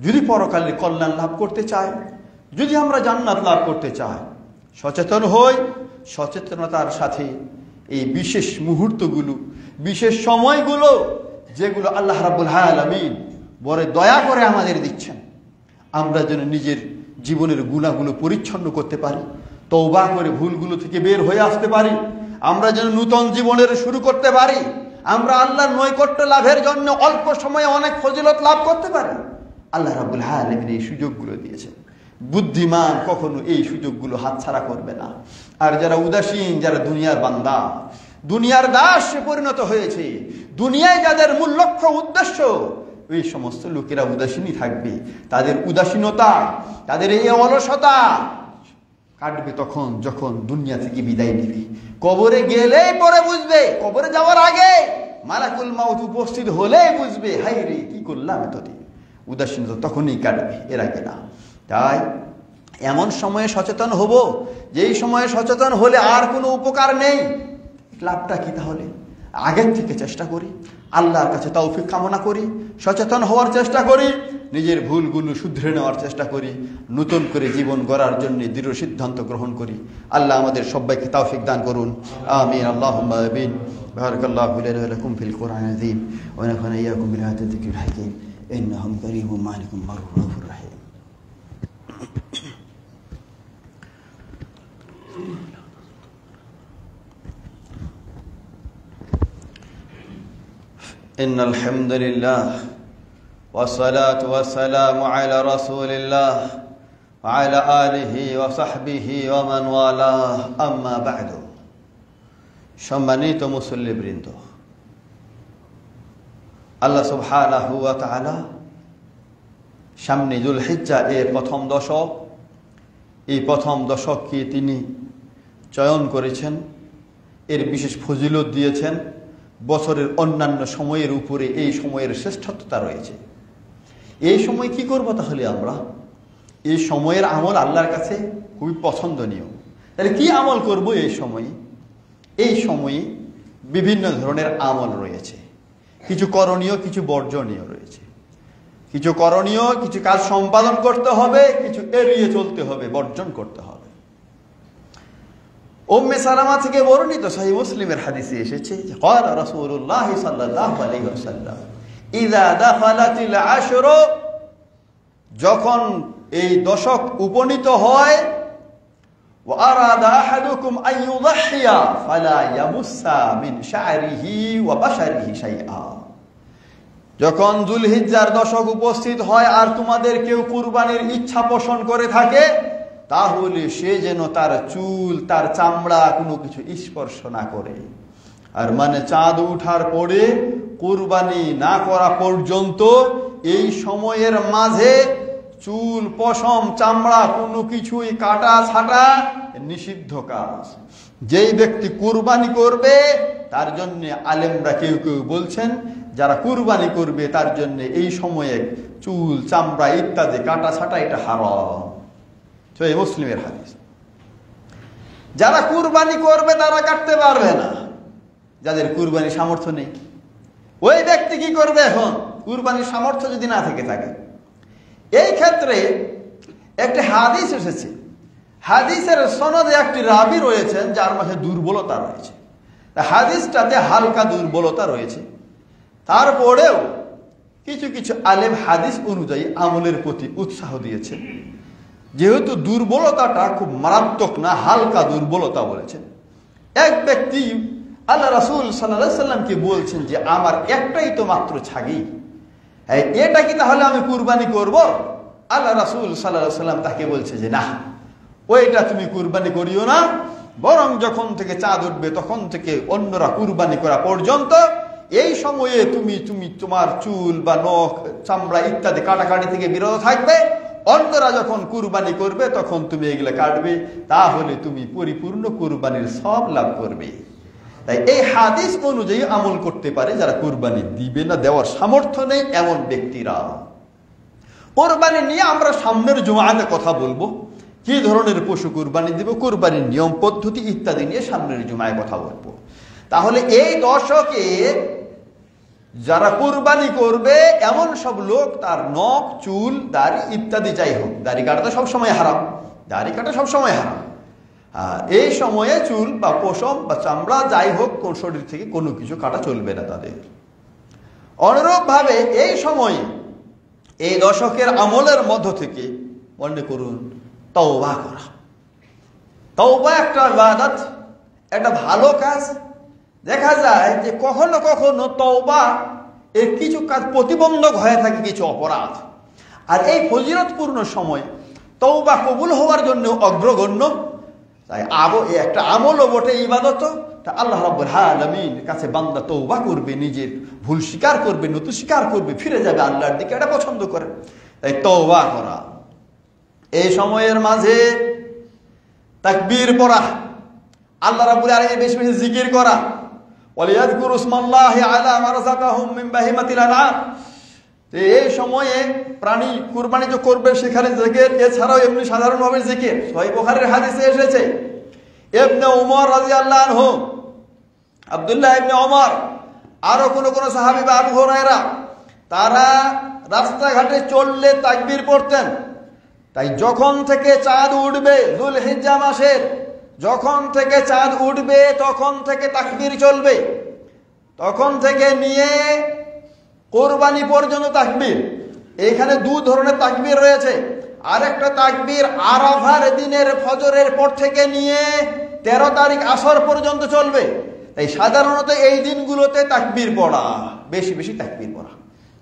যদি পরকালের কল্যাণ লাভ করতে চাই, যদি আমরা জান্নাত লাভ করতে চাই, সচেতন হই। সচেতনতার সাথে এই বিশেষ মুহূর্তগুলো, বিশেষ সময়গুলো, যেগুলো আল্লাহ রাব্বুল আলামিন বড় দয়া করে আমাদের দিচ্ছেন, আমরা যেন নিজের জীবনের গুনাহগুলো পরিচ্ছন্ন করতে পারি, তওবা করে ভুলগুলো থেকে বের হয়ে আসতে পারি, আমরা যেন নূতন জীবনের শুরু করতে পারি, আমরা আল্লাহর নৈকট্য লাভের জন্য অল্প সময়ে অনেক ফজিলত লাভ করতে পারি। আল্লাহ রাব্বুল আলামিন এই সুযোগগুলো দিয়েছেন। বুদ্ধিমান কখনো এই সুযোগগুলো হাতছাড়া করবে না। আর যারা উদাসীন, যারা দুনিয়ার বান্দা, দুনিয়ার দাস পরিণত হয়েছে, দুনিয়ায় যাদের মূল লক্ষ্য উদ্দেশ্য, এই সমস্ত লোকেরা উদাসীনই থাকবে। তাদের উদাসীনতা, তাদের এই অলসতা কাটবে তখন যখন দুনিয়া থেকে বিদায় নেবে। কবরে গেলেই পরে বুঝবে, কবরে যাওয়ার আগে মালাকুল মাউত উপস্থিত হলেই বুঝবে, হায় রে কি করলাম এতদিন। উদাসীনতা তখনই কাটবে, এর আগে না। তাই এমন সময়ে সচেতন হব, যেই সময়ে সচেতন হলে আর কোনো উপকার নেই। লাভটা কি তাহলে? আগের থেকে চেষ্টা করি, আল্লাহর কাছে তৌফিক কামনা করি, সচেতন হওয়ার চেষ্টা করি, নিজের ভুলগুলো শুধরে নেওয়ার চেষ্টা করি, নতুন করে জীবন গড়ার জন্য দৃঢ় সিদ্ধান্ত গ্রহণ করি। আল্লাহ আমাদের সবাইকে তৌফিক দান করুন, আমিন। আল্লাহুম্মা আমিন। বারাকাল্লাহু লানা ওয়া লাকুম ফিল কুরআনিল আযীম ওয়া নাফা'না ইয়্যাকুম বিল আয়াতি যিকরিল হাকীম ইন্নাহু কারীমুন মালিকুম রাউফুর রাহিম। إن الحمد لله والصلاة والسلام على رسول الله وعلى آله وصحبه ومن والاه أما بعد। সম্মানিত মুসল্লিবৃন্দ, আল্লাহ সুবহানাহু ওয়া তাআলা সামনে যুলহিজ্জা এর প্রথম দশক, এই প্রথম দশককে তিনি চয়ন করেছেন, এর বিশেষ ফজিলত দিয়েছেন। বছরের অন্যান্য সময়ের উপরে এই সময়ের শ্রেষ্ঠত্বতা রয়েছে। এই সময় কি করব তাহলে আমরা? এই সময়ের আমল আল্লাহর কাছে খুবই পছন্দনীয়। তাহলে কি আমল করব এই সময়ে? এই সময়ে বিভিন্ন ধরনের আমল রয়েছে, কিছু করণীয়, কিছু বর্জনীয় রয়েছে। কিছু করণীয়, কিছু কাজ সম্পাদন করতে হবে, কিছু এড়িয়ে চলতে হবে, বর্জন করতে হবে। উম্মে সালামা থেকে বর্ণিত সহিহ মুসলিমের হাদিসে এসেছে যে ক্বালা রাসূলুল্লাহ সাল্লাল্লাহু আলাইহি ওয়াসাল্লাম ইযা দাখালাতিল আশর, যখন এই দশক উপনীত হয়, ওয়া আরাদা আহাদুকুম আন ইউযাহিয়া ফালা ইয়ামুসসা মিন শা'রিহি ওয়া বাশারিহি শাইআ, যখন যুলহিজ্জার দশক উপস্থিত হয় আর তোমাদের কেউ কুরবানির ইচ্ছা পোষণ করে থাকে, তাহলে সে যেন তার চুল, তার চামড়া কোনো কিছু স্পর্শ না করে। আর মানে চাঁদ উঠার পরে কুরবানি না করা পর্যন্ত এই সময়ের মাঝে চুল, পশম, চামড়া কোনো কিছুই কাটা ছাটা নিষিদ্ধ কাজ। যেই ব্যক্তি কুরবানি করবে তার জন্য আলেমরা কেউ কেউ বলছেন, যারা কুরবানি করবে তার জন্য এই সময়ে চুল, চামড়া ইত্যাদি কাটা ছাটা এটা হারাম। সহিহ মুসলিমের হাদিস। যারা কুরবানি করবে তারা কাটতে পারবে না, যাদের কুরবানির সামর্থ্য নেই। ওই ব্যক্তি কি করবে? এখন কুরবানির সামর্থ্য যদি না থেকে থাকে, এই ক্ষেত্রে একটি হাদিস এসেছে, হাদিসের সনদে একটি রাবী রয়েছেন যার মাঝে দুর্বলতা রয়েছে, হাদিসটাতে হালকা দুর্বলতা রয়েছে। তারপরেও কিছু কিছু আলেম হাদিস অনুযায়ী আমলের প্রতি উৎসাহ দিয়েছেন, যেহেতু দুর্বলতাটা খুব মারাত্মক না, হালকা দুর্বলতা বলেছেন। এক ব্যক্তি আল্লাহ রাসূল সাল্লাল্লাহু আলাইহি সাল্লামকে বলছেন যে আমার একটাই তো মাত্র ছাগি, এটা কি তাহলে আমি কুরবানি করব? আল্লাহ রাসূল সাল্লাল্লাহু আলাইহি সাল্লাম তাকে বলছে যে না, ওইটা তুমি কুরবানি করিও না, বরং যখন থেকে চাঁদ উঠবে তখন থেকে অন্যরা কুরবানি করা পর্যন্ত এই সময়ে তুমি তোমার চুল বা নখ, চামড়া ইত্যাদি কাটাকাটি থেকে বিরত থাকবে। অন্যরা যখন কুরবানি করবে তখন তুমি এগুলো কাটবে, তাহলে তুমি পরিপূর্ণ কুরবানির সওয়াব লাভ করবে। তাই এই হাদিস অনুযায়ী আমল করতে পারে যারা কুরবানি দিবে না, দেওয়ার সামর্থ্য নেই এমন ব্যক্তিরা। কুরবানি নিয়ে আমরা সামনের জুমাতে কথা বলবো, কি ধরনের পশু কুরবানি দিব, কুরবানির নিয়ম পদ্ধতি ইত্যাদি নিয়ে সামনের জুমায় কথা বলবো। তাহলে এই দশকে যারা কুরবানি করবে এমন সব লোক, তার নখ, চুল, দাড়ি ইত্যাদি যাই হোক, দাড়ি কাটা তো সবসময় হারাম, দাড়ি কাটা সবসময় হারাম, আর এই সময়ে চুল বা পশম বা চামড়া যাই হোক কোন শরীর থেকে কোনো কিছু কাটা চলবে না তাদের। অনুরূপ ভাবে এই সময়ে এই দশকের আমলের মধ্য থেকে মনে করুন তওবা করা। তওবা একটা ইবাদত, একটা ভালো কাজ। দেখা যায় যে কখনো কখনো তওবা এর কিছু কাজ প্রতিবন্ধক হয়ে থাকে, কিছু অপরাধ। আর এই ফজিলতপূর্ণ সময় তওবা কবুল হওয়ার জন্য অগ্রগণ্য। তাই একটা আমলও বটে, ইবাদত। তা আল্লাহ রাব্বুল আলামিন কাছে বান্দা তওবা করবে, নিজের ভুল স্বীকার করবে, নতু স্বীকার করবে, ফিরে যাবে আল্লাহর দিকে, এটা পছন্দ করে। তাই তওবা করা, এই সময়ের মাঝে তাকবীর পড়া, আল্লাহ রাব্বুল আলামিনের বেশি বেশি জিকির করা, ওয়ালিয়াযকুরু ইসমাল্লাহি আলা মা রাযাকাহুম মিন বাহিমাতিল আনআম। এই সময়ে প্রাণী কুরবানি যে করবে সেখানে জিকির, এছাড়াও এমনি সাধারণভাবে জিকির। সহিহ বুখারীর হাদিসে এসেছে, ইবনে ওমর রাদিয়াল্লাহু আনহু, আব্দুল্লাহ ইবনে ওমর, আরো কোন কোন সাহাবী বা আবু হুরায়রা, তারা রাস্তাঘাটে চললে তাকবীর পড়তেন। তাই যখন থেকে চাঁদ উঠবে যুলহিজ্জা মাসের, যখন থেকে চাঁদ উঠবে তখন থেকে তাকবীর চলবে, তখন থেকে নিয়ে কোরবানি পর্যন্ত তাকবীর। এখানে দু ধরনের তাকবীর রয়েছে। আরেকটা তাকবীর আরাফার দিনের ফজরের পর থেকে নিয়ে 13 তারিখ আসর পর্যন্ত চলবে। তাই সাধারণত এই দিনগুলোতে তাকবীর পড়া, বেশি বেশি তাকবীর পড়া।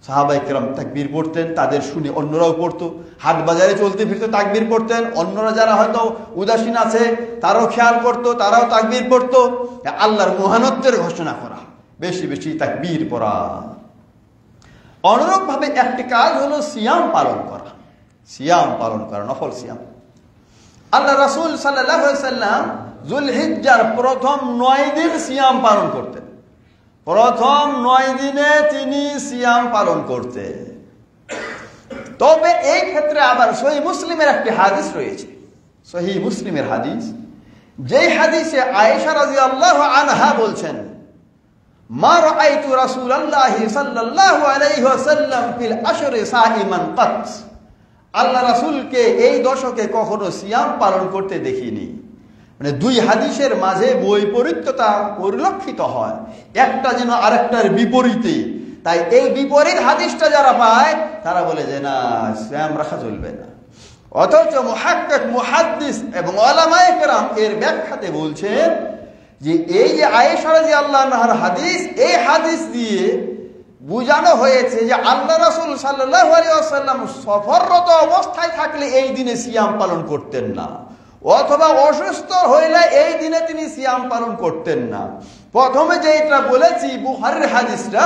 সাহাবায়ে কেরাম তাকবীর পড়তেন, তাদের শুনে অন্যরাও পড়তো। হাট বাজারে চলতে ফিরতে তাকবীর পড়তেন, অন্যরা যারা হয়তো উদাসীন আছে তারাও খেয়াল করতো, তারাও তাকবীর পড়তো। আল্লাহর মহানত্বের ঘোষণা করা, বেশি বেশি তাকবীর পড়া। অনুরূপ ভাবে একটি কাজ হলো সিয়াম পালন করা, সিয়াম পালন করা, নফল সিয়াম। আল্লাহ রাসূল সাল্লাল্লাহু আলাইহি ওয়াসাল্লাম যুলহিজ্জার প্রথম 9 দিন সিয়াম পালন করতেন। প্রথম 9 দিনে তিনি সিয়াম পালন করতেন। তবে এই ক্ষেত্রে আবার সহিহ মুসলিমের একটি হাদিস রয়েছে, সহিহ মুসলিমের হাদিস, যেই হাদিসে আয়েশা রাদিয়াল্লাহু আনহা বলছেন, মা রাআইতু রাসূলুল্লাহি সাল্লাল্লাহু আলাইহি ওয়াসাল্লাম ফিল আশরি সাইমান কাত, আল্লাহ রাসূলকে এই দশকে কখনো সিয়াম পালন করতে দেখিনি। মানে দুই হাদিসের মাঝে বৈপরীত্যতা পরিলক্ষিত হয়, একটা যেন আরেকটার বিপরীতে। তাই এই বিপরীত হাদিসটা যারা পায় তারা বলে যে না, সিয়াম রাখা চলবে না। অথচ মুহাক্কিক, মুহাদ্দিস এবং উলামায়ে কেরাম এর ব্যাখ্যাতে বলছেন যে এই যে আয়েশা রাদিয়াল্লাহু আনহার হাদিস, এই হাদিস দিয়ে বুঝানো হয়েছে যে আল্লাহ রাসূল সাল্লাল্লাহু আলাইহি ওয়াসাল্লাম সফররত অবস্থায় থাকলে এই দিনে সিয়াম পালন করতেন না, অথবা অসুস্থ হইলে এই দিনে তিনি সিয়াম পালন করতেন না। প্রথমে যেটা বলেছি বুখারীর হাদিসটা,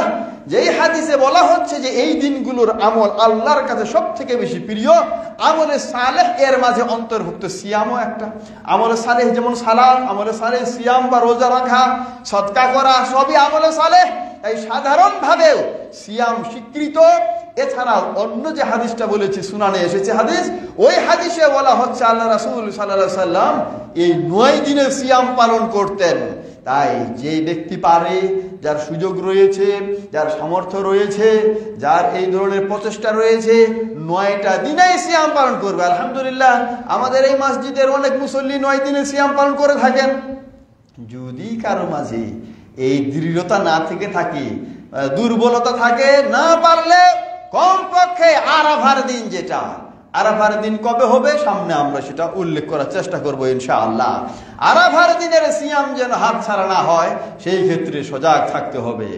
যেই হাদিসে বলা হচ্ছে যে এই দিনগুলোর আমল আল্লাহর কাছে সব থেকে বেশি প্রিয়, আমলে সালেহ এর মাঝে অন্তর্ভুক্ত সিয়ামও একটা। আমলে সালেহ যেমন সালাত, আমলে সালেহ সিয়াম বা রোজা রাখা, সদকা করা, সবই আমলে সালেহ। তাই সাধারণভাবেও সিয়াম স্বীকৃত। এছাড়াও অন্য যে হাদিসটা বলেছি, সুনানে এসেছে হাদিস, ওই হাদিসে বলা হচ্ছে আল্লাহ রাসূল সাল্লাল্লাহু আলাইহি সাল্লাম এই 9 দিনের সিয়াম পালন করতেন। তাই যে ব্যক্তি পারে, যার সুযোগ রয়েছে, যার সামর্থ্য রয়েছে, যার এই ধরনের প্রচেষ্টা রয়েছে, 9টা দিনেই সিয়াম পালন করবে। আলহামদুলিল্লাহ, আমাদের এই মসজিদের অনেক মুসল্লি 9 দিনে সিয়াম পালন করে থাকেন। যদি কারো মাঝে এই দৃঢ়তা না থেকে থাকে, দুর্বলতা থাকে, না পারলে কমপক্ষে আরাফার দিন, যেটা আরাফার দিন কবে হবে সামনে আমরা সেটা উল্লেখ করার চেষ্টা করবো ইনশাআল্লাহ। আরাফার দিনের সিয়াম যেন হাত ছাড়া না হয়, সেই ক্ষেত্রে সজাগ থাকতে হবে।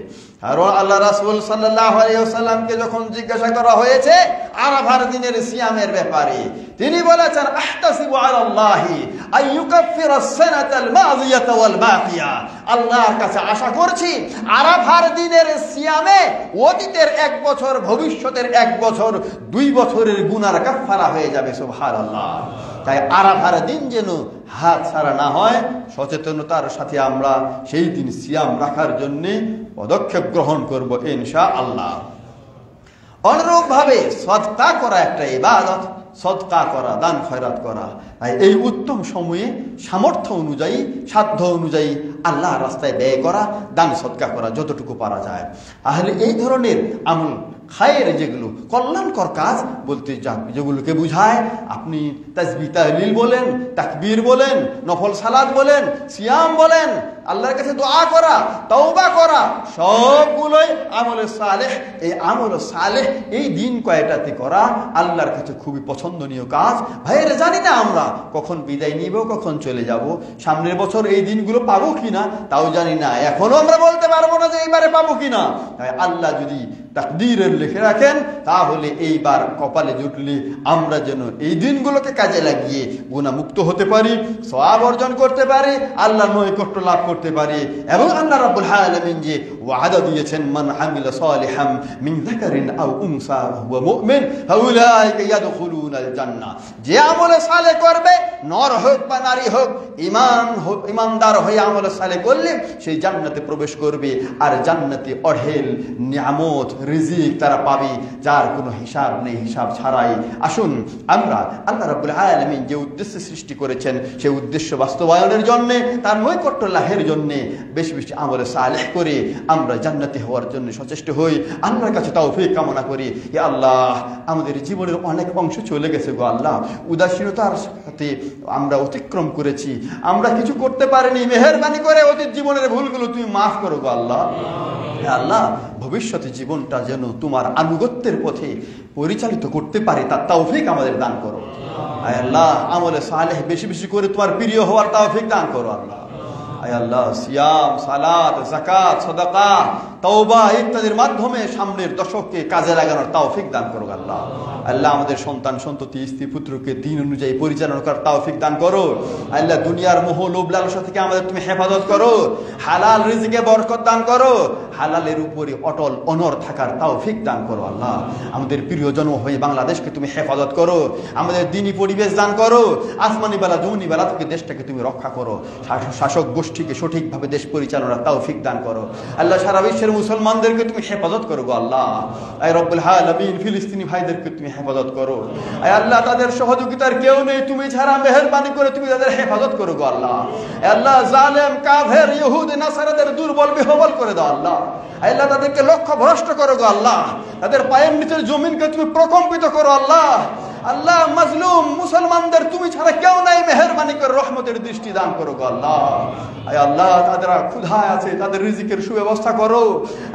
আর আল্লাহ রাসূল সাল্লাল্লাহু আলাইহি ওয়াসাল্লামকে যখন জিজ্ঞাসা করা হয়েছে আরাফার দিনের সিয়ামের ব্যাপারে, তিনি বলেছেন আহতাসিবু আলাল্লাহি আইয়ুকাফিরাস সানাতাল মাযিয়াতা ওয়াল বাকিয়া, আল্লাহর কাছে আশা করছি আরাফার দিনের সিয়ামে অতীতের 1 বছর, ভবিষ্যতের 1 বছর, 2 বছরের গুনাহ কাফারা হয়ে যাবে। সুবহানাল্লাহ। তাই আরাফার দিন যেন হাত ছাড়া না হয়, সচেতনতার সাথে আমরা সেই দিন সিয়াম রাখার জন্য পদক্ষেপ গ্রহণ করব ইনশাআল্লাহ। অনুরূপভাবে সদকা করা একটা ইবাদত, সদকা করা, দান খয়রাত করা। এই উত্তম সময়ে সামর্থ্য অনুযায়ী, সাধ্য অনুযায়ী আল্লাহর রাস্তায় ব্যয় করা, দান সদকা করা যতটুকু পারা যায়। তাহলে এই ধরনের আমল খায়ের, যেগুলো কল্যাণকর কাজ বলতে যেগুলোকে বুঝায়, আপনি তাসবিহ তাহলিল বলেন, তাকবীর বলেন, নফল সালাত বলেন, সিয়াম বলেন, আল্লাহর কাছে দোয়া করা, তওবা করা, সবগুলোই আমলে সালেহ। এই আমলে সালেহ এই দিন কয়টাতে করা আল্লাহর কাছে খুবই পছন্দনীয় কাজ। ভাইয়েরা, জানি না আমরা কখন বিদায় নিব, কখন চলে যাব, সামনের বছর এই দিনগুলো পাবো কিনা তাও জানি না, এখনো আমরা বলতে পারবো না যে এইবারে পাবো কিনা। তাই আল্লাহ যদি তাকদীরের লিখে রাখেন, তাহলে এইবার কপালে জুটলে আমরা যেন এই দিনগুলোকে কাজে লাগিয়ে গুনাহমুক্ত হতে পারি, সওয়াব অর্জন করতে পারি, আল্লাহর নৈকট্য লাভ করতে পারি। এবং আল্লাহ রাব্বুল আলামিন যে ওয়াদা দিয়েছেন, মান আমিলা সালিহাম মিন যাকারিন আও উনসা ওয়া মুমিন ফাউলাইকা ইয়াদখুলুনাল জান্নাহ, যে আমলে সালেহ করবে, নর হোক বা নারী হোক, ইমানদার হয়ে আমলে সালেহ করলে সেই জান্নাতে প্রবেশ করবে। আর জান্নাতে অঢেল নিয়ামত, রিজিক তারা পাবে, যার কোনো হিসাব নেই, হিসাব ছাড়াই। আসুন আমরা আল্লাহ রাব্বুল আলামিন যে উদ্দেশ্যে সৃষ্টি করেছেন সেই উদ্দেশ্য বাস্তবায়নের জন্য, তার নৈকট্য লাভের জন্য বেশি বেশি আমলে সালেহ করে আমরা জান্নাতি হওয়ার জন্য সচেষ্ট হই। আল্লাহর কাছে তৌফিক কামনা করি। ইয়া আল্লাহ, আমাদের জীবনের অনেক অংশ চলে গেছে গো আল্লাহ, উদাসীনতার সাথে আমরা অতিক্রম করেছি, আমরা কিছু করতে পারিনি। মেহেরবানি করে অতীত জীবনের ভুলগুলো তুমি মাফ করো গো আল্লাহ। আল্লাহ, ভবিষ্যতে জীবনটা যেন তোমার আনুগত্যের পথে পরিচালিত করতে পারে তার তৌফিক আমাদের দান করো। আয় আল্লাহ, আমলে সালেহ বেশি বেশি করে তোমার প্রিয় হওয়ার তৌফিক দান করো আল্লাহ। আয় আল্লাহ, সিয়াম, সালাত, যাকাত, সাদাকা, তওবা ইত্যাদির মাধ্যমে সামনের দশককে কাজে লাগানোর তৌফিক দান করো আল্লাহ। আল্লাহ, আমাদের সন্তান সন্ততি, স্ত্রী পুত্রকে দিন অনুযায়ী পরিচালনা করার তৌফিক দান করো আল্লাহ। দুনিয়ার মোহ, লোভ, লালসা থেকে আমাদের তুমি হেফাজত করো। হালাল রিজিকে বরকত দান করো। হালালের উপরে অটল অনর থাকার তৌফিক দান করো আল্লাহ। আমাদের প্রিয় জন্ম হয়ে বাংলাদেশকে তুমি হেফাজত করো। আমাদের দিনী পরিবেশ দান করো। আসমানি বেলা, জমিনি বেলা থেকে দেশটাকে তুমি রক্ষা করো। শাসক গোষ্ঠীকে সঠিকভাবে দেশ পরিচালনার তৌফিক দান করো আল্লাহ। সারা বিশ্বের দেশের মুসলমানদেরকে তুমি হেফাজত করো গো আল্লাহ। আয় রব্বুল আলামিন ফিলিস্তিনি ভাইদেরকে তুমি হেফাজত করো। আয় আল্লাহ তাদের সহযোগিতার কেউ নেই, তুমি ছাড়া মেহেরবানি করে তুমি তাদের হেফাজত করো গো আল্লাহ। আয় আল্লাহ জালেম কাফের ইহুদি নাসারাদের দুর্বল বিহবল করে দাও আল্লাহ। আয় আল্লাহ তাদেরকে লক্ষ্য ভ্রষ্ট করো গো আল্লাহ। তাদের পায়ের নিচের জমিনকে তুমি প্রকম্পিত করো আল্লাহ। আল্লাহ মাজলুম মুসলমানদের তুমি ছাড়া কেউ নাই, মেহেরবানি করে রহমতের দৃষ্টি দান করো গো আল্লাহ। আয় আল্লাহ তারা ক্ষুধায় আছে, তাদের রিজিকের সুব্যবস্থা করো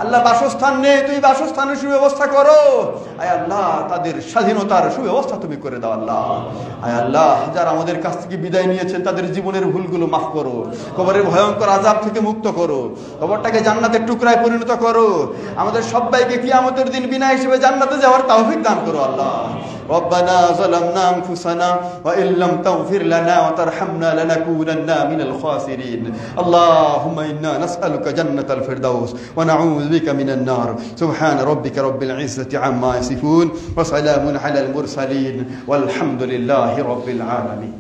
আল্লাহ। বাসস্থান নেই, তুমি বাসস্থানের সুব্যবস্থা করো। আয় আল্লাহ তাদের স্বাধীনতার সুব্যবস্থা তুমি করে দাও আল্লাহ। আয় আল্লাহ যারা আমাদের কাছ থেকে বিদায় নিয়েছেন তাদের জীবনের ভুলগুলো মাফ করো, কবরের ভয়ঙ্কর আযাব থেকে মুক্ত করো, কবরটাকে জান্নাতের টুকরায় পরিণত করো। আমাদের সবাইকে কিয়ামতের দিন বিনা হিসেবে জান্নাতে যাওয়ার তৌফিক দান করো আল্লাহ। ربنا ظلمنا أنفسنا وإن لم تغفر لنا وترحمنا لنكونن من الخاسرين. اللهم إنا نسألك جنة الفردوس ونعوذ بك من النار. سبحان ربك رب العزة عما يصفون وسلام على المرسلين والحمد لله رب العالمين.